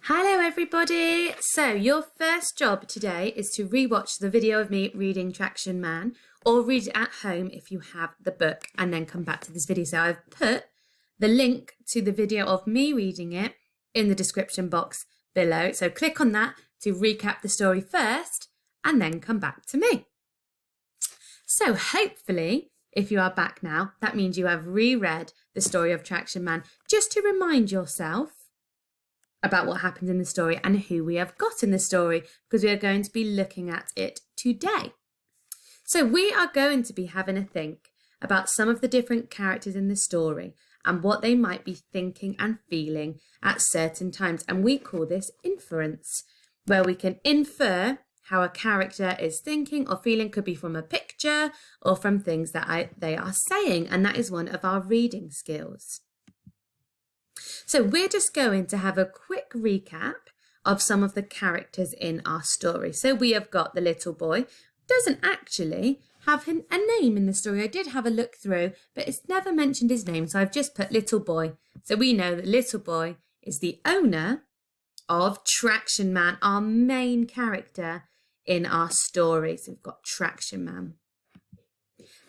Hello everybody! So your first job today is to rewatch the video of me reading Traction Man, or read it at home if you have the book, and then come back to this video. So I've put the link to the video of me reading it in the description box below. So click on that to recap the story first and then come back to me. So hopefully, if you are back now, that means you have reread the story of Traction Man just to remind yourself about what happened in the story and who we have got in the story, because we are going to be looking at it today. So we are going to be having a think about some of the different characters in the story and what they might be thinking and feeling at certain times. And we call this inference, where we can infer how a character is thinking or feeling. Could be from a picture or from things that they are saying. And that is one of our reading skills. So we're just going to have a quick recap of some of the characters in our story. So we have got the little boy. Doesn't actually have a name in the story. I did have a look through, but it's never mentioned his name. So I've just put little boy. So we know that little boy is the owner of Traction Man, our main character in our story. So we've got Traction Man.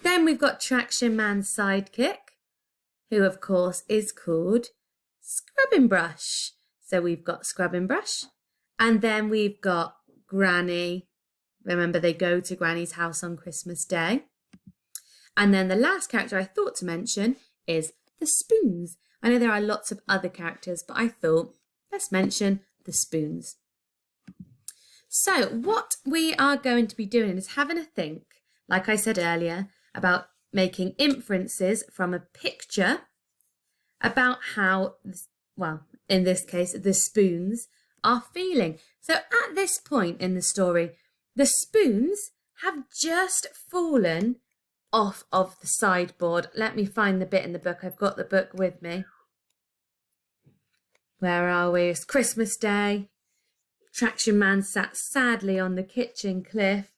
Then we've got Traction Man's sidekick, who of course is called Scrubbing Brush. So we've got Scrubbing Brush, and then we've got Granny. Remember, they go to Granny's house on Christmas Day. And then the last character I thought to mention is the Spoons. I know there are lots of other characters, but I thought let's mention the Spoons. So what we are going to be doing is having a think, like I said earlier, about making inferences from a picture about how, well, in this case, the Spoons are feeling. So at this point in the story, the Spoons have just fallen off of the sideboard. Let me find the bit in the book. I've got the book with me. Where are we? It's Christmas Day. Traction Man sat sadly on the kitchen cliff.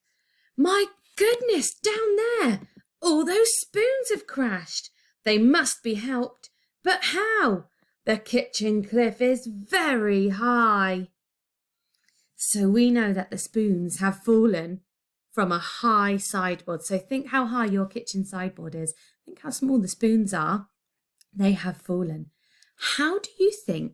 My goodness, down there, all those spoons have crashed. They must be helped. But how? The kitchen cliff is very high. So we know that the spoons have fallen from a high sideboard. So think how high your kitchen sideboard is. Think how small the spoons are. They have fallen. How do you think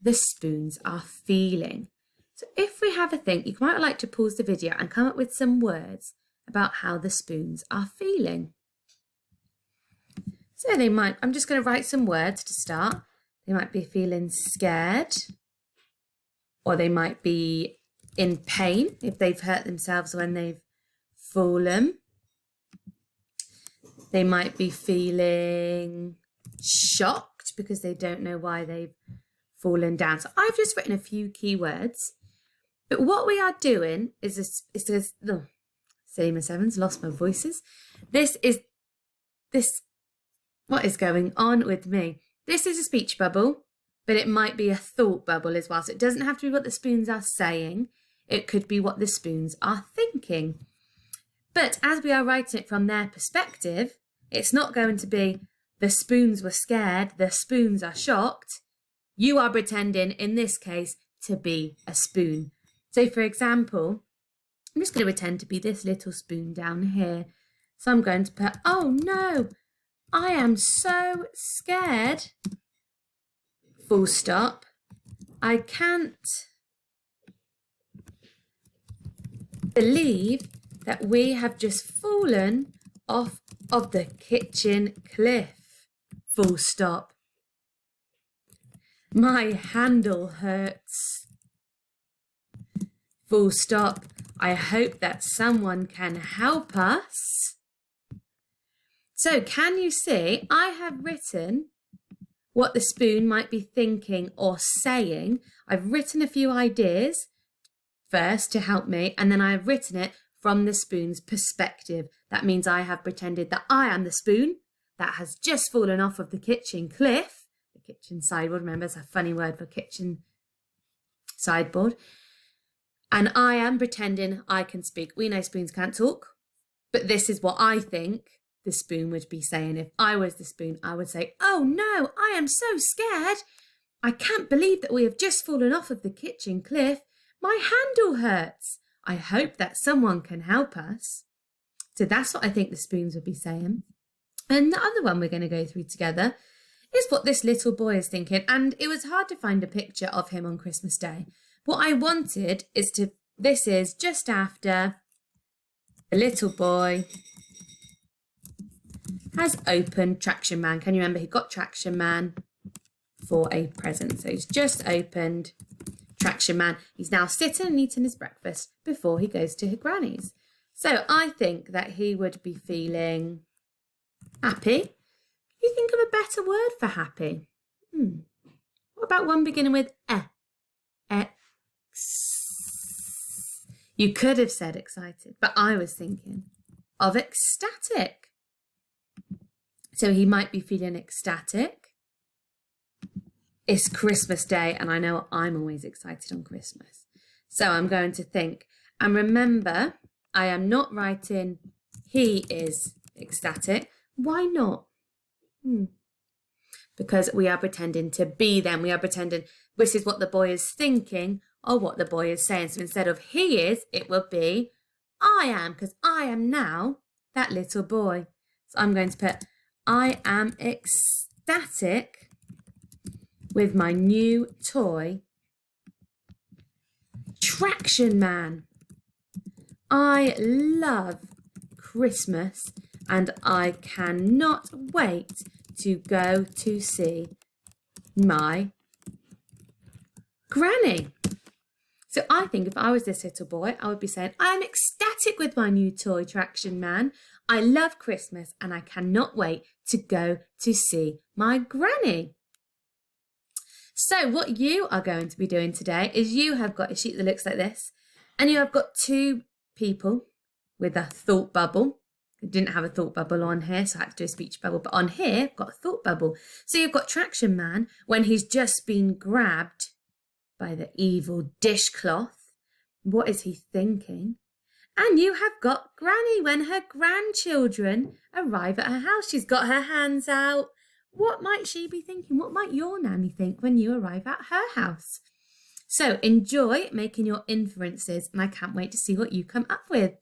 the spoons are feeling? So if we have a think, you might like to pause the video and come up with some words about how the spoons are feeling. So they might, I'm just going to write some words to start. They might be feeling scared, or they might be in pain if they've hurt themselves when they've fallen. They might be feeling shocked because they don't know why they've fallen down. So I've just written a few keywords, but what we are doing is this, oh, silly Miss Evans, lost my voices. What is going on with me? This is a speech bubble, but it might be a thought bubble as well. So it doesn't have to be what the spoons are saying. It could be what the spoons are thinking. But as we are writing it from their perspective, it's not going to be the spoons were scared, the spoons are shocked. You are pretending, in this case, to be a spoon. So for example, I'm just going to pretend to be this little spoon down here. So I'm going to put, oh no, I am so scared, full stop. I can't believe that we have just fallen off of the kitchen cliff, full stop. My handle hurts, full stop. I hope that someone can help us. So can you see, I have written what the spoon might be thinking or saying. I've written a few ideas first to help me, and then I've written it from the spoon's perspective. That means I have pretended that I am the spoon that has just fallen off of the kitchen cliff. The kitchen sideboard, remember, it's a funny word for kitchen sideboard. And I am pretending I can speak. We know spoons can't talk, but this is what I think the spoon would be saying. If I was the spoon, I would say, oh no, I am so scared I can't believe that we have just fallen off of the kitchen cliff. My handle hurts. I hope that someone can help us. So that's what I think the spoons would be saying. And the other one we're going to go through together is what this little boy is thinking. And it was hard to find a picture of him on Christmas Day. What I wanted is this is just after the little boy has opened Traction Man. Can you remember he got Traction Man for a present? So he's just opened Traction Man. He's now sitting and eating his breakfast before he goes to his granny's. So I think that he would be feeling happy. Can you think of a better word for happy? What about one beginning with e? You could have said excited, but I was thinking of ecstatic. So he might be feeling ecstatic. It's Christmas Day, and I know I'm always excited on Christmas. So I'm going to think, and remember, I am not writing he is ecstatic. Why not? Because we are pretending to be them. We are pretending this is what the boy is thinking or what the boy is saying. So instead of he is, it will be I am, because I am now that little boy. So I'm going to put I am ecstatic with my new toy, Traction Man. I love Christmas and I cannot wait to go to see my granny. So I think if I was this little boy, I would be saying, I'm ecstatic with my new toy, Traction Man. I love Christmas and I cannot wait to go to see my granny. So what you are going to be doing today is you have got a sheet that looks like this, and you have got two people with a thought bubble. I didn't have a thought bubble on here, so I had to do a speech bubble. But on here, I've got a thought bubble. So you've got Traction Man when he's just been grabbed by the evil dishcloth. What is he thinking? And you have got Granny when her grandchildren arrive at her house. She's got her hands out. What might she be thinking? What might your nanny think when you arrive at her house? So enjoy making your inferences, and I can't wait to see what you come up with.